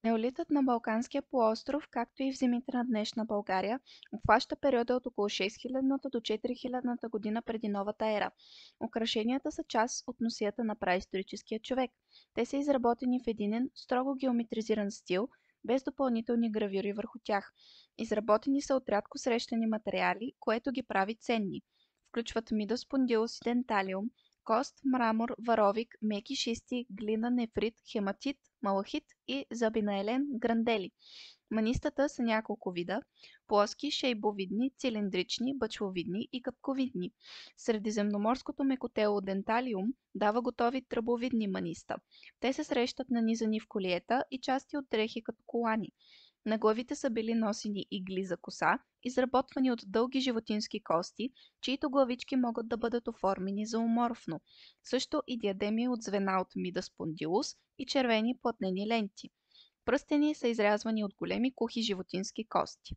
Неолитът на Балканския полуостров, както и в земите на днешна България, обхваща периода от около 6000 до 4000 година преди новата ера. Украшенията са част от носията на праисторическия човек. Те са изработени в единен, строго геометризиран стил, без допълнителни гравюри върху тях. Изработени са от рядко срещани материали, което ги прави ценни. Включват мидо спондилус и денталиум, кост, мрамор, варовик, меки шисти, глина, нефрит, хематит, малахит и забинаелен грандели. Манистата са няколко вида – плоски, шейбовидни, цилиндрични, бъчвовидни и капковидни. Средиземноморското мекотело денталиум дава готови тръбовидни маниста. Те се срещат нанизани в колиета и части от дрехи като колани. На главите са били носени игли за коса, изработвани от дълги животински кости, чието главички могат да бъдат оформени зооморфно. Също и диадеми от звена от мида спондилус и червени плътнени ленти. Пръстени са изрязвани от големи кухи животински кости.